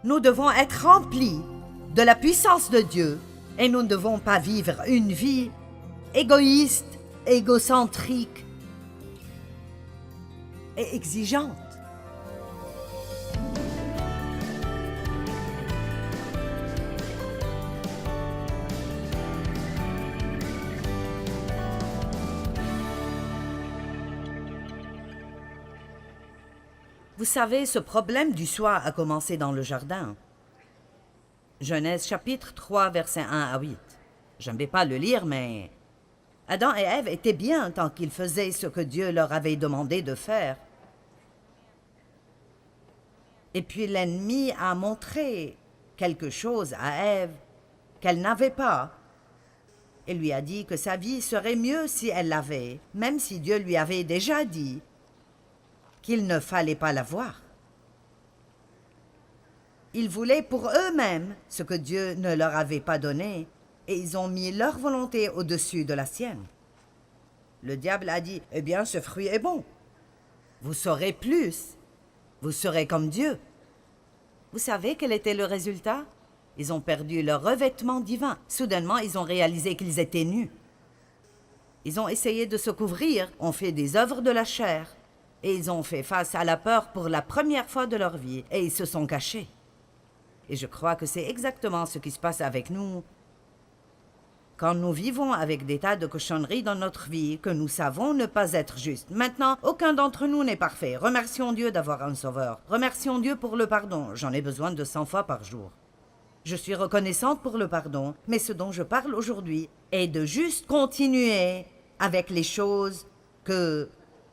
Nous devons être remplis de la puissance de Dieu et nous ne devons pas vivre une vie égoïste, égocentrique et exigeante. Vous savez, ce problème du soi a commencé dans le jardin. Genèse chapitre 3, versets 1 à 8. Je ne vais pas le lire, mais Adam et Ève étaient bien tant qu'ils faisaient ce que Dieu leur avait demandé de faire. Et puis l'ennemi a montré quelque chose à Ève qu'elle n'avait pas. Il lui a dit que sa vie serait mieux si elle l'avait, même si Dieu lui avait déjà dit qu'il ne fallait pas l'avoir. Ils voulaient pour eux-mêmes ce que Dieu ne leur avait pas donné, et ils ont mis leur volonté au-dessus de la sienne. Le diable a dit, « Eh bien, ce fruit est bon. Vous saurez plus. Vous serez comme Dieu. » Vous savez quel était le résultat? Ils ont perdu leur revêtement divin. Soudainement, ils ont réalisé qu'ils étaient nus. Ils ont essayé de se couvrir, ont fait des œuvres de la chair, et ils ont fait face à la peur pour la première fois de leur vie, et ils se sont cachés. Et je crois que c'est exactement ce qui se passe avec nous quand nous vivons avec des tas de cochonneries dans notre vie que nous savons ne pas être justes. Maintenant, aucun d'entre nous n'est parfait. Remercions Dieu d'avoir un sauveur. Remercions Dieu pour le pardon. J'en ai besoin de 100 fois par jour. Je suis reconnaissante pour le pardon, mais ce dont je parle aujourd'hui est de juste continuer avec les choses que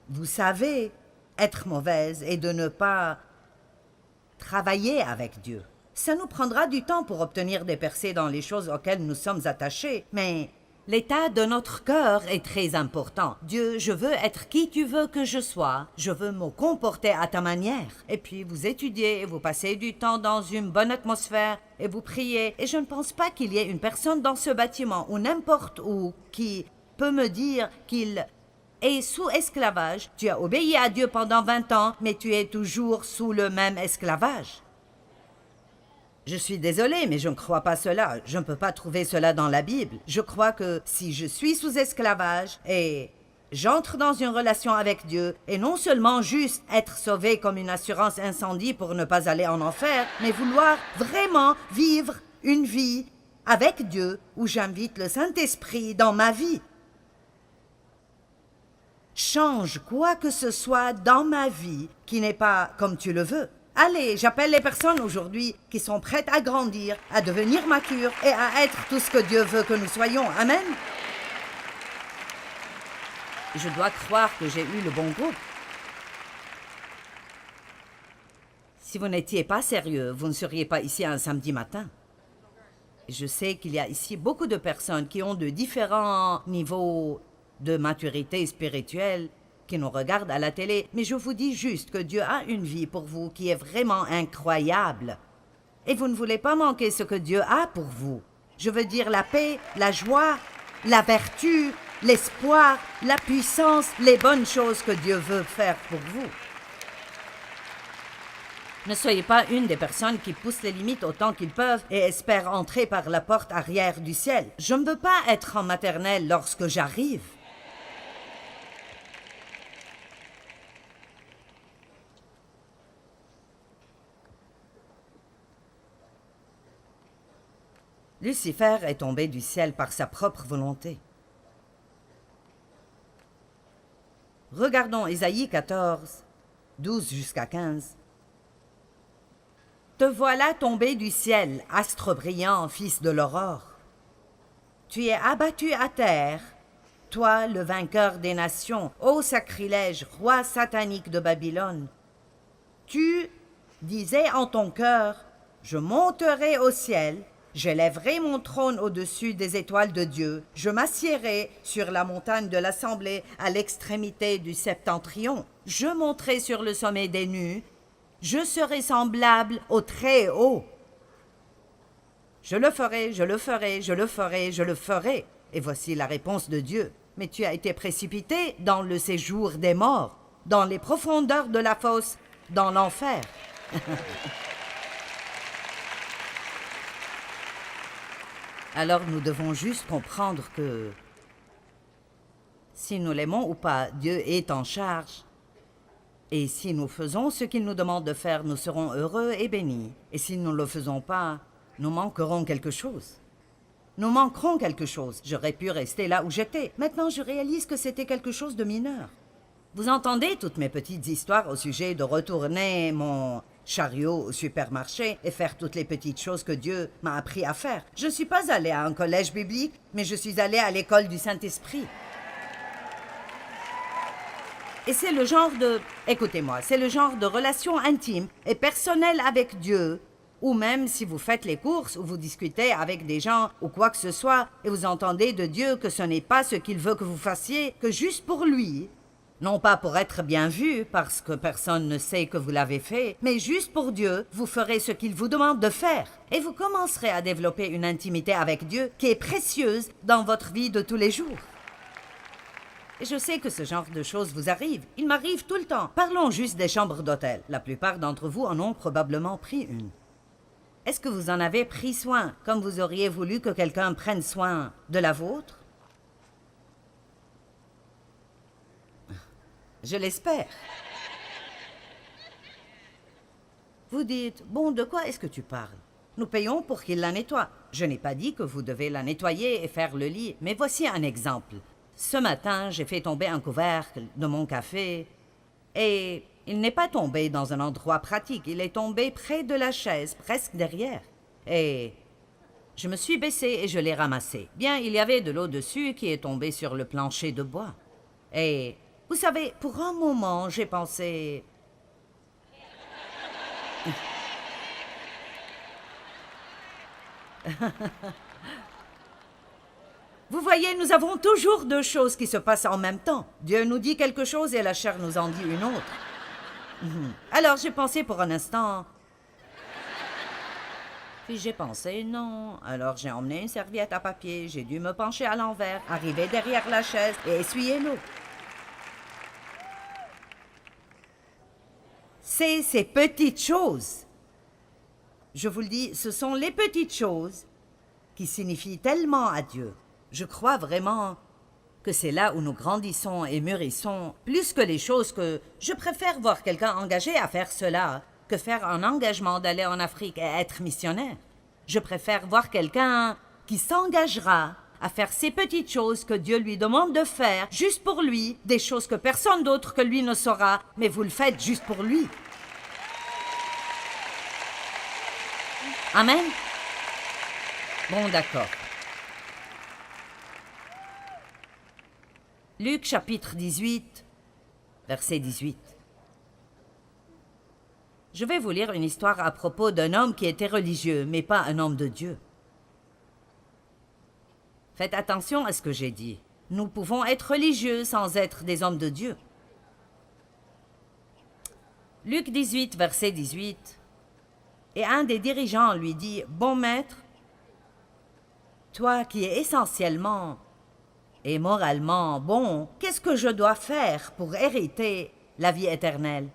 vous savez être mauvaises et de ne pas travailler avec Dieu. Ça nous prendra du temps pour obtenir des percées dans les choses auxquelles nous sommes attachés, mais l'état de notre cœur est très important. Dieu, je veux être qui tu veux que je sois. Je veux me comporter à ta manière. Et puis vous étudiez, vous passez du temps dans une bonne atmosphère et vous priez. Et je ne pense pas qu'il y ait une personne dans ce bâtiment ou n'importe où qui peut me dire qu'il est sous esclavage. Tu as obéi à Dieu pendant 20 ans, mais tu es toujours sous le même esclavage. Je suis désolée, mais je ne crois pas cela. Je ne peux pas trouver cela dans la Bible. Je crois que si je suis sous esclavage et j'entre dans une relation avec Dieu, et non seulement juste être sauvé comme une assurance incendie pour ne pas aller en enfer, mais vouloir vraiment vivre une vie avec Dieu où j'invite le Saint-Esprit dans ma vie. Change quoi que ce soit dans ma vie qui n'est pas comme tu le veux. Allez, j'appelle les personnes aujourd'hui qui sont prêtes à grandir, à devenir matures et à être tout ce que Dieu veut que nous soyons. Amen. Je dois croire que j'ai eu le bon groupe. Si vous n'étiez pas sérieux, vous ne seriez pas ici un samedi matin. Je sais qu'il y a ici beaucoup de personnes qui ont de différents niveaux de maturité spirituelle, qui nous regardent à la télé, mais je vous dis juste que Dieu a une vie pour vous qui est vraiment incroyable. Et vous ne voulez pas manquer ce que Dieu a pour vous. Je veux dire la paix, la joie, la vertu, l'espoir, la puissance, les bonnes choses que Dieu veut faire pour vous. Ne soyez pas une des personnes qui poussent les limites autant qu'ils peuvent et espèrent entrer par la porte arrière du ciel. Je ne veux pas être en maternelle lorsque j'arrive. Lucifer est tombé du ciel par sa propre volonté. Regardons Ésaïe 14, 12 jusqu'à 15. « Te voilà tombé du ciel, astre brillant, fils de l'aurore. Tu es abattu à terre, toi le vainqueur des nations, ô sacrilège, roi satanique de Babylone. Tu disais en ton cœur, je monterai au ciel, j'élèverai mon trône au-dessus des étoiles de Dieu. Je m'assiérai sur la montagne de l'assemblée à l'extrémité du septentrion. Je monterai sur le sommet des nues. Je serai semblable au Très-Haut. Je le ferai, je le ferai, je le ferai, je le ferai. Et voici la réponse de Dieu. Mais tu as été précipité dans le séjour des morts, dans les profondeurs de la fosse, dans l'enfer. Alors nous devons juste comprendre que si nous l'aimons ou pas, Dieu est en charge. Et si nous faisons ce qu'il nous demande de faire, nous serons heureux et bénis. Et si nous ne le faisons pas, nous manquerons quelque chose. Nous manquerons quelque chose. J'aurais pu rester là où j'étais. Maintenant, je réalise que c'était quelque chose de mineur. Vous entendez toutes mes petites histoires au sujet de retourner mon chariot au supermarché et faire toutes les petites choses que Dieu m'a appris à faire. Je ne suis pas allée à un collège biblique, mais je suis allée à l'école du Saint-Esprit. Et c'est le genre de... Écoutez-moi, c'est le genre de relation intime et personnelle avec Dieu, ou même si vous faites les courses ou vous discutez avec des gens ou quoi que ce soit et vous entendez de Dieu que ce n'est pas ce qu'il veut que vous fassiez, que juste pour lui, non pas pour être bien vu parce que personne ne sait que vous l'avez fait, mais juste pour Dieu, vous ferez ce qu'il vous demande de faire et vous commencerez à développer une intimité avec Dieu qui est précieuse dans votre vie de tous les jours. Et je sais que ce genre de choses vous arrive. Il m'arrive tout le temps. Parlons juste des chambres d'hôtel. La plupart d'entre vous en ont probablement pris une. Est-ce que vous en avez pris soin, comme vous auriez voulu que quelqu'un prenne soin de la vôtre? Je l'espère. Vous dites, bon, de quoi est-ce que tu parles? Nous payons pour qu'il la nettoie. Je n'ai pas dit que vous devez la nettoyer et faire le lit, mais voici un exemple. Ce matin, j'ai fait tomber un couvercle de mon café et il n'est pas tombé dans un endroit pratique. Il est tombé près de la chaise, presque derrière. Et je me suis baissée et je l'ai ramassé. Bien, il y avait de l'eau dessus qui est tombée sur le plancher de bois. Et vous savez, pour un moment, j'ai pensé... Vous voyez, nous avons toujours deux choses qui se passent en même temps. Dieu nous dit quelque chose et la chair nous en dit une autre. Alors j'ai pensé pour un instant... Puis j'ai pensé non. Alors j'ai emmené une serviette à papier, j'ai dû me pencher à l'envers, arriver derrière la chaise et essuyer l'eau. C'est ces petites choses. Je vous le dis, ce sont les petites choses qui signifient tellement à Dieu. Je crois vraiment que c'est là où nous grandissons et mûrissons, plus que les choses que je préfère voir quelqu'un engagé à faire cela que faire un engagement d'aller en Afrique et être missionnaire. Je préfère voir quelqu'un qui s'engagera à faire ces petites choses que Dieu lui demande de faire, juste pour lui, des choses que personne d'autre que lui ne saura, mais vous le faites juste pour lui. Amen? Bon, d'accord. Luc chapitre 18, verset 18. Je vais vous lire une histoire à propos d'un homme qui était religieux, mais pas un homme de Dieu. Faites attention à ce que j'ai dit. Nous pouvons être religieux sans être des hommes de Dieu. Luc 18, verset 18. Et un des dirigeants lui dit, « Bon maître, toi qui es essentiellement et moralement bon, qu'est-ce que je dois faire pour hériter la vie éternelle?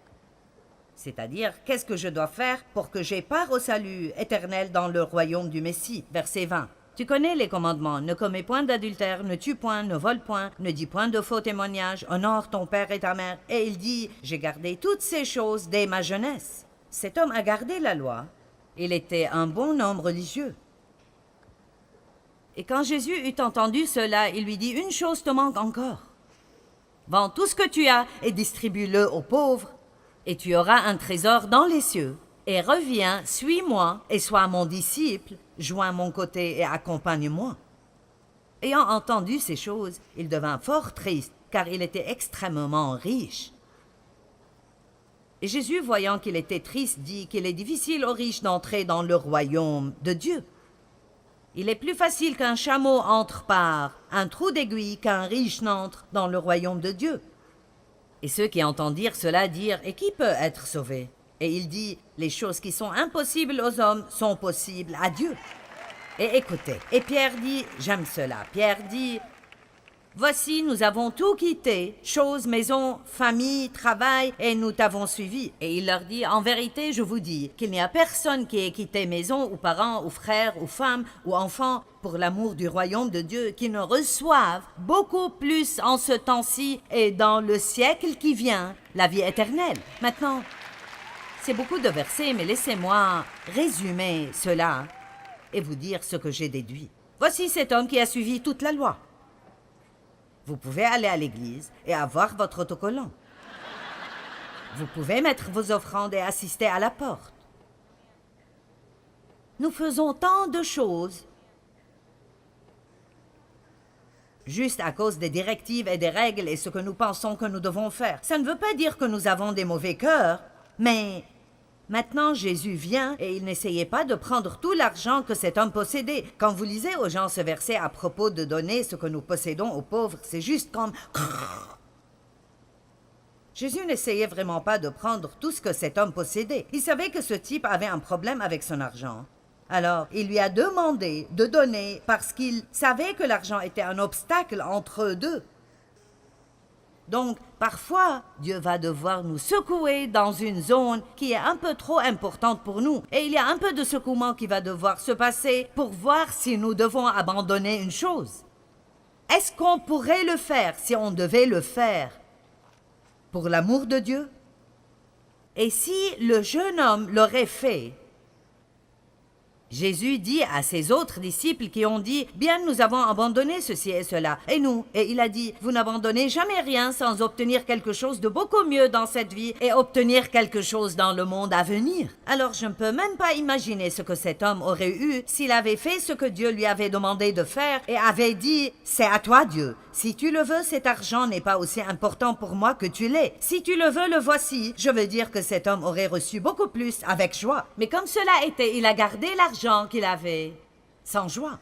C'est-à-dire, qu'est-ce que je dois faire pour que j'aie part au salut éternel dans le royaume du Messie? Verset 20. Tu connais les commandements, ne commets point d'adultère, ne tue point, ne vole point, ne dis point de faux témoignages, honore ton père et ta mère. Et il dit, j'ai gardé toutes ces choses dès ma jeunesse. Cet homme a gardé la loi. Il était un bon homme religieux. Et quand Jésus eut entendu cela, il lui dit, une chose te manque encore. Vends tout ce que tu as et distribue-le aux pauvres, et tu auras un trésor dans les cieux. Et reviens, suis-moi, et sois mon disciple, joins mon côté et accompagne-moi. Ayant entendu ces choses, il devint fort triste, car il était extrêmement riche. Et Jésus, voyant qu'il était triste, dit qu'il est difficile aux riches d'entrer dans le royaume de Dieu. Il est plus facile qu'un chameau entre par un trou d'aiguille qu'un riche n'entre dans le royaume de Dieu. Et ceux qui entendirent cela dirent, « Et qui peut être sauvé ?» Et il dit, « Les choses qui sont impossibles aux hommes sont possibles à Dieu. » Et écoutez, et Pierre dit, j'aime cela, Pierre dit, « Voici, nous avons tout quitté, choses, maison, famille, travail, et nous t'avons suivi. Et il leur dit, en vérité, je vous dis qu'il n'y a personne qui ait quitté maison, ou parents, ou frères, ou femmes, ou enfants, pour l'amour du royaume de Dieu, qui ne reçoivent beaucoup plus en ce temps-ci et dans le siècle qui vient, la vie éternelle. Maintenant, c'est beaucoup de versets, mais laissez-moi résumer cela et vous dire ce que j'ai déduit. Voici cet homme qui a suivi toute la loi. Vous pouvez aller à l'église et avoir votre autocollant. Vous pouvez mettre vos offrandes et assister à la porte. Nous faisons tant de choses juste à cause des directives et des règles et ce que nous pensons que nous devons faire. Ça ne veut pas dire que nous avons des mauvais cœurs, mais maintenant Jésus vient et il n'essayait pas de prendre tout l'argent que cet homme possédait. Quand vous lisez aux gens ce verset à propos de donner ce que nous possédons aux pauvres, c'est juste comme... Jésus n'essayait vraiment pas de prendre tout ce que cet homme possédait. Il savait que ce type avait un problème avec son argent. Alors, il lui a demandé de donner parce qu'il savait que l'argent était un obstacle entre eux deux. Donc, parfois, Dieu va devoir nous secouer dans une zone qui est un peu trop importante pour nous. Et il y a un peu de secouement qui va devoir se passer pour voir si nous devons abandonner une chose. Est-ce qu'on pourrait le faire si on devait le faire pour l'amour de Dieu? Et si le jeune homme l'aurait fait? Jésus dit à ses autres disciples qui ont dit « Bien, nous avons abandonné ceci et cela, et nous ?» Et il a dit « Vous n'abandonnez jamais rien sans obtenir quelque chose de beaucoup mieux dans cette vie et obtenir quelque chose dans le monde à venir. » Alors je ne peux même pas imaginer ce que cet homme aurait eu s'il avait fait ce que Dieu lui avait demandé de faire et avait dit « C'est à toi Dieu. Si tu le veux, cet argent n'est pas aussi important pour moi que tu l'es. Si tu le veux, le voici. » Je veux dire que cet homme aurait reçu beaucoup plus avec joie. Mais comme cela était, il a gardé l'argent qu'il avait sans joie.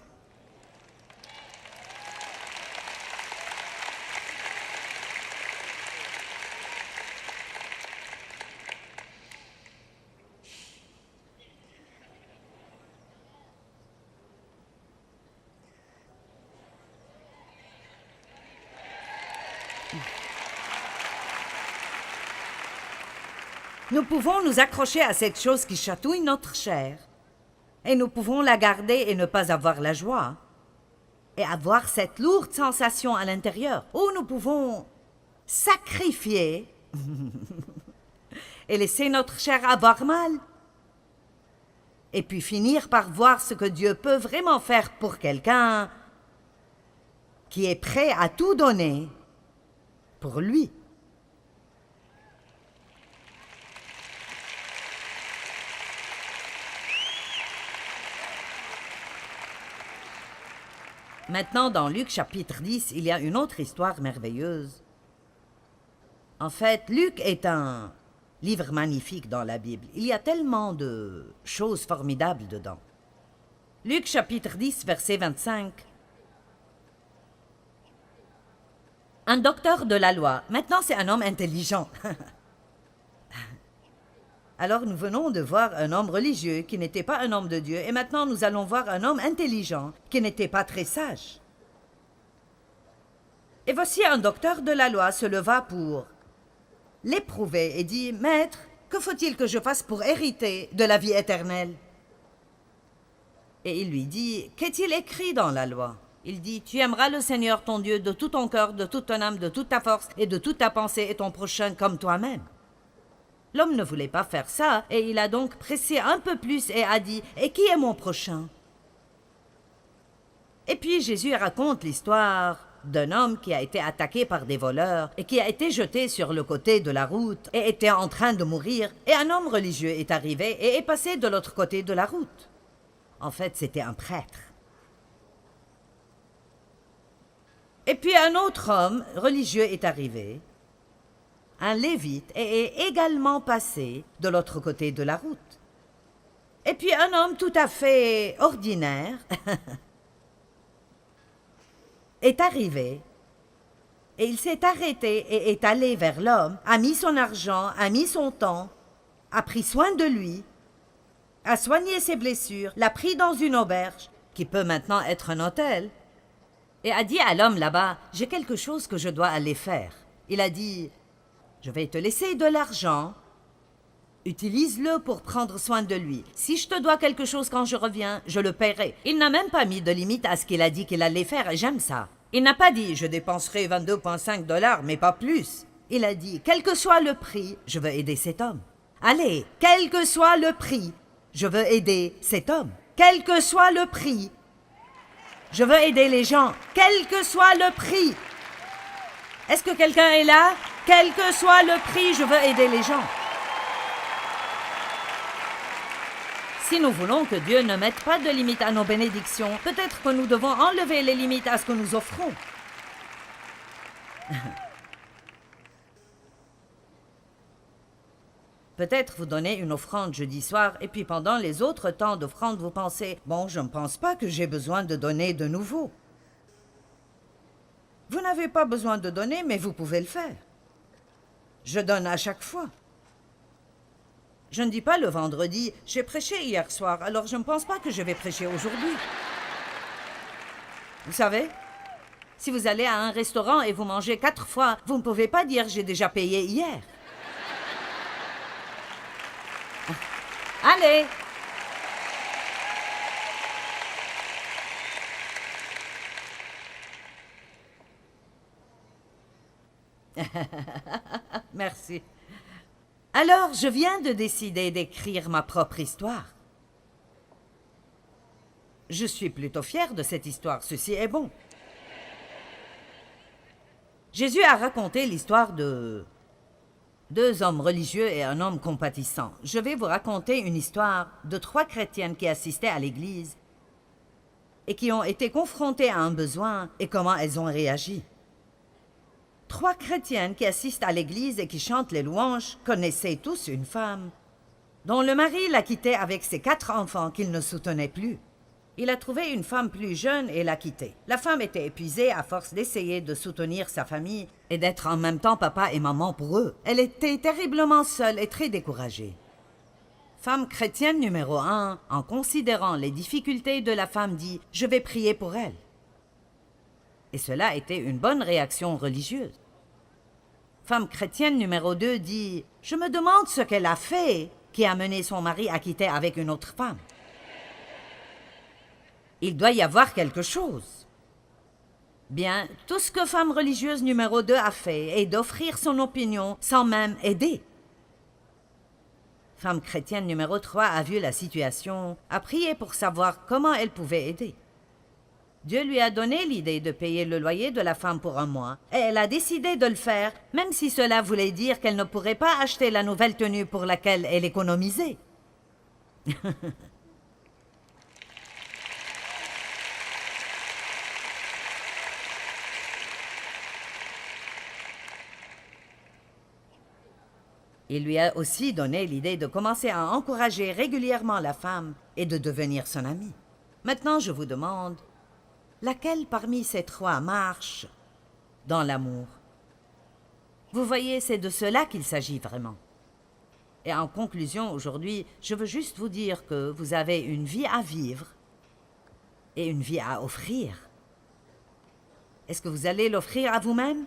Nous pouvons nous accrocher à cette chose qui chatouille notre chair. Et nous pouvons la garder et ne pas avoir la joie. Et avoir cette lourde sensation à l'intérieur. Ou nous pouvons sacrifier et laisser notre chair avoir mal. Et puis finir par voir ce que Dieu peut vraiment faire pour quelqu'un qui est prêt à tout donner pour lui. Maintenant, dans Luc chapitre 10, il y a une autre histoire merveilleuse. En fait, Luc est un livre magnifique dans la Bible. Il y a tellement de choses formidables dedans. Luc chapitre 10, verset 25. Un docteur de la loi. Maintenant, c'est un homme intelligent. Alors nous venons de voir un homme religieux qui n'était pas un homme de Dieu, et maintenant nous allons voir un homme intelligent qui n'était pas très sage. Et voici un docteur de la loi se leva pour l'éprouver et dit « Maître, que faut-il que je fasse pour hériter de la vie éternelle ?» Et il lui dit « Qu'est-il écrit dans la loi ?» Il dit « Tu aimeras le Seigneur ton Dieu de tout ton cœur, de toute ton âme, de toute ta force et de toute ta pensée et ton prochain comme toi-même. » L'homme ne voulait pas faire ça, et il a donc pressé un peu plus et a dit « Et qui est mon prochain ?» Et puis Jésus raconte l'histoire d'un homme qui a été attaqué par des voleurs et qui a été jeté sur le côté de la route et était en train de mourir, et un homme religieux est arrivé et est passé de l'autre côté de la route. En fait, c'était un prêtre. Et puis un autre homme religieux est arrivé, un lévite, et est également passé de l'autre côté de la route. Et puis un homme tout à fait ordinaire est arrivé, et il s'est arrêté et est allé vers l'homme, a mis son argent, a mis son temps, a pris soin de lui, a soigné ses blessures, l'a pris dans une auberge, qui peut maintenant être un hôtel, et a dit à l'homme là-bas, « J'ai quelque chose que je dois aller faire. » Il a dit, « Je vais te laisser de l'argent. Utilise-le pour prendre soin de lui. Si je te dois quelque chose quand je reviens, je le paierai. » Il n'a même pas mis de limite à ce qu'il a dit qu'il allait faire et j'aime ça. Il n'a pas dit « Je dépenserai 22,5 $, mais pas plus. » Il a dit « Quel que soit le prix, je veux aider cet homme. » Allez, quel que soit le prix, je veux aider cet homme. Quel que soit le prix, je veux aider les gens. Quel que soit le prix. Est-ce que quelqu'un est là? Quel que soit le prix, je veux aider les gens. Si nous voulons que Dieu ne mette pas de limite à nos bénédictions, peut-être que nous devons enlever les limites à ce que nous offrons. Peut-être vous donnez une offrande jeudi soir et puis pendant les autres temps d'offrande, vous pensez « Bon, je ne pense pas que j'ai besoin de donner de nouveau. » Vous n'avez pas besoin de donner, mais vous pouvez le faire. Je donne à chaque fois. Je ne dis pas le vendredi « J'ai prêché hier soir, alors je ne pense pas que je vais prêcher aujourd'hui. » Vous savez, si vous allez à un restaurant et vous mangez 4 fois, vous ne pouvez pas dire « J'ai déjà payé hier. » Allez! Merci. Alors, je viens de décider d'écrire ma propre histoire. Je suis plutôt fière de cette histoire, ceci est bon. Jésus a raconté l'histoire de 2 hommes religieux et un homme compatissant. Je vais vous raconter une histoire de 3 chrétiennes qui assistaient à l'église et qui ont été confrontées à un besoin et comment elles ont réagi. 3 chrétiennes qui assistent à l'église et qui chantent les louanges connaissaient tous une femme dont le mari la quittait avec ses 4 enfants qu'il ne soutenait plus. Il a trouvé une femme plus jeune et l'a quittée. La femme était épuisée à force d'essayer de soutenir sa famille et d'être en même temps papa et maman pour eux. Elle était terriblement seule et très découragée. Femme chrétienne numéro 1, en considérant les difficultés de la femme, dit « Je vais prier pour elle. » Et cela était une bonne réaction religieuse. Femme chrétienne numéro 2 dit « Je me demande ce qu'elle a fait qui a mené son mari à quitter avec une autre femme. Il doit y avoir quelque chose. » Bien, tout ce que femme religieuse numéro 2 a fait est d'offrir son opinion sans même aider. Femme chrétienne numéro 3 a vu la situation, a prié pour savoir comment elle pouvait aider. Dieu lui a donné l'idée de payer le loyer de la femme pour un mois, et elle a décidé de le faire, même si cela voulait dire qu'elle ne pourrait pas acheter la nouvelle tenue pour laquelle elle économisait. Il lui a aussi donné l'idée de commencer à encourager régulièrement la femme et de devenir son amie. Maintenant, je vous demande, laquelle parmi ces 3 marche dans l'amour? Vous voyez, c'est de cela qu'il s'agit vraiment. Et en conclusion, aujourd'hui, je veux juste vous dire que vous avez une vie à vivre et une vie à offrir. Est-ce que vous allez l'offrir à vous-même?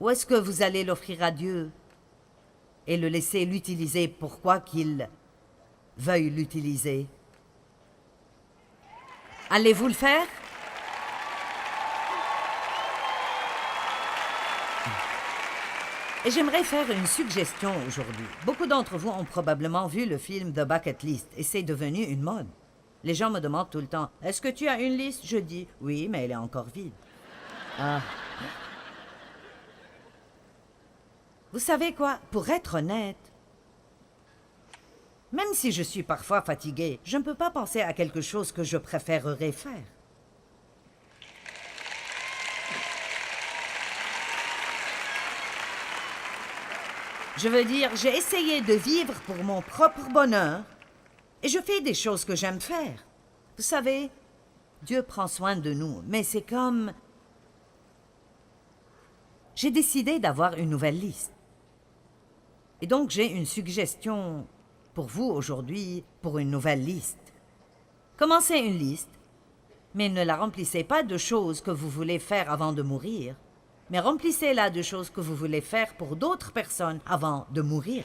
Ou est-ce que vous allez l'offrir à Dieu et le laisser l'utiliser pour quoi qu'il veuille l'utiliser? Allez-vous le faire? Et j'aimerais faire une suggestion aujourd'hui. Beaucoup d'entre vous ont probablement vu le film The Bucket List et c'est devenu une mode. Les gens me demandent tout le temps « Est-ce que tu as une liste ?» Je dis « Oui, mais elle est encore vide. » Ah. Vous savez quoi? Pour être honnête, même si je suis parfois fatiguée, je ne peux pas penser à quelque chose que je préférerais faire. Je veux dire, j'ai essayé de vivre pour mon propre bonheur et je fais des choses que j'aime faire. Vous savez, Dieu prend soin de nous, mais c'est comme... J'ai décidé d'avoir une nouvelle liste. Et donc, j'ai une suggestion pour vous aujourd'hui pour une nouvelle liste. Commencez une liste, Mais ne la remplissez pas de choses que vous voulez faire avant de mourir, mais remplissez-la de choses que vous voulez faire pour d'autres personnes avant de mourir.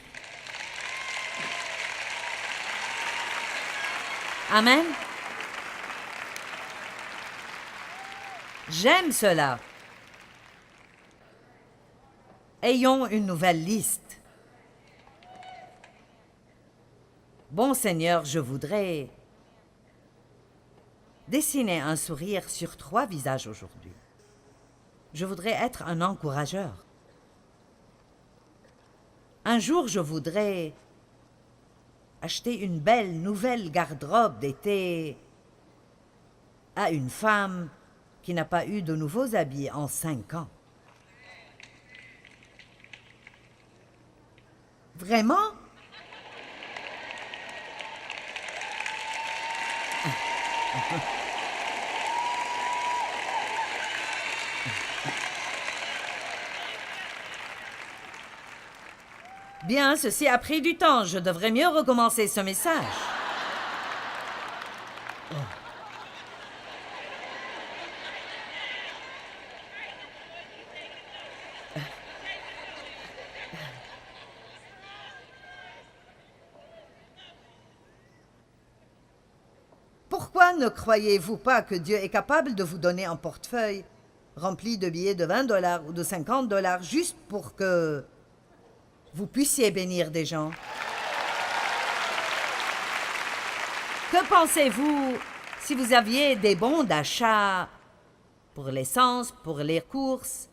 Amen. J'aime cela. Ayons une nouvelle liste. Bon Seigneur, je voudrais dessiner un sourire sur 3 visages aujourd'hui. Je voudrais être un encourageur. Un jour, je voudrais acheter une belle nouvelle garde-robe d'été à une femme qui n'a pas eu de nouveaux habits en 5 ans. Vraiment? Bien, ceci a pris du temps. Je devrais mieux recommencer ce message. Pourquoi ne croyez-vous pas que Dieu est capable de vous donner un portefeuille rempli de billets de 20 $ ou de 50 $ juste pour que vous puissiez bénir des gens? Que pensez-vous si vous aviez des bons d'achat pour l'essence, pour les courses,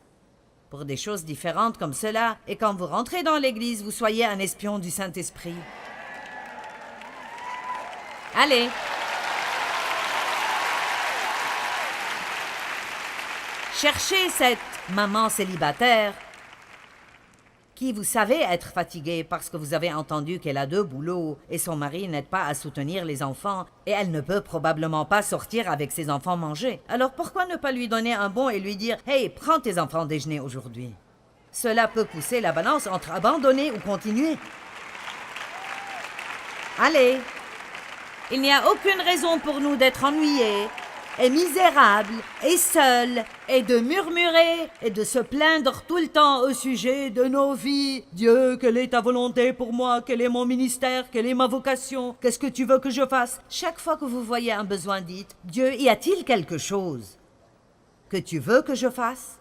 pour des choses différentes comme cela, et quand vous rentrez dans l'église, vous soyez un espion du Saint-Esprit? Allez! Cherchez cette maman célibataire qui, vous savez, être fatiguée parce que vous avez entendu qu'elle a 2 boulots et son mari n'aide pas à soutenir les enfants et elle ne peut probablement pas sortir avec ses enfants manger. Alors pourquoi ne pas lui donner un bon et lui dire « Hey, prends tes enfants déjeuner aujourd'hui ». Cela peut pousser la balance entre abandonner ou continuer. Allez, il n'y a aucune raison pour nous d'être ennuyés et misérables et seuls et de murmurer et de se plaindre tout le temps au sujet de nos vies. Dieu, quelle est ta volonté pour moi? Quel est mon ministère? Quelle est ma vocation? Qu'est-ce que tu veux que je fasse? Chaque fois que vous voyez un besoin, dites, Dieu, y a-t-il quelque chose que tu veux que je fasse?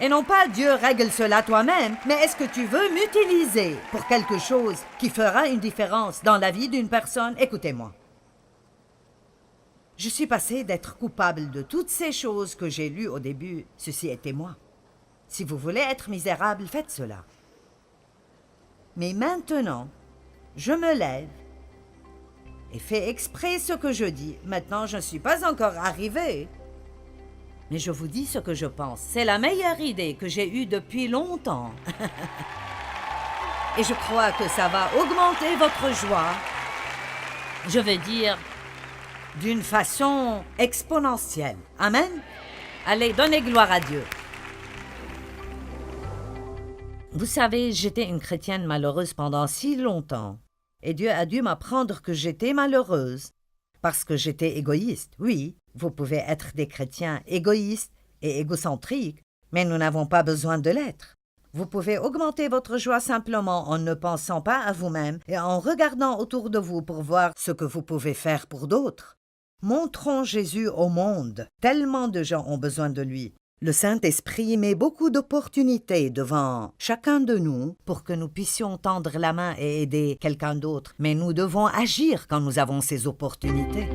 Et non pas Dieu règle cela toi-même, mais est-ce que tu veux m'utiliser pour quelque chose qui fera une différence dans la vie d'une personne? Écoutez-moi. Je suis passé d'être coupable de toutes ces choses que j'ai lues au début. Ceci était moi. Si vous voulez être misérable, faites cela. Mais maintenant, je me lève et fais exprès ce que je dis. Maintenant, je ne suis pas encore arrivé. Mais je vous dis ce que je pense. C'est la meilleure idée que j'ai eue depuis longtemps. Et je crois que ça va augmenter votre joie. Je veux dire, d'une façon exponentielle. Amen? Allez, donnez gloire à Dieu. Vous savez, j'étais une chrétienne malheureuse pendant si longtemps. Et Dieu a dû m'apprendre que j'étais malheureuse parce que j'étais égoïste. Oui, vous pouvez être des chrétiens égoïstes et égocentriques, mais nous n'avons pas besoin de l'être. Vous pouvez augmenter votre joie simplement en ne pensant pas à vous-même et en regardant autour de vous pour voir ce que vous pouvez faire pour d'autres. Montrons Jésus au monde. Tellement de gens ont besoin de lui. Le Saint-Esprit met beaucoup d'opportunités devant chacun de nous pour que nous puissions tendre la main et aider quelqu'un d'autre. Mais nous devons agir quand nous avons ces opportunités.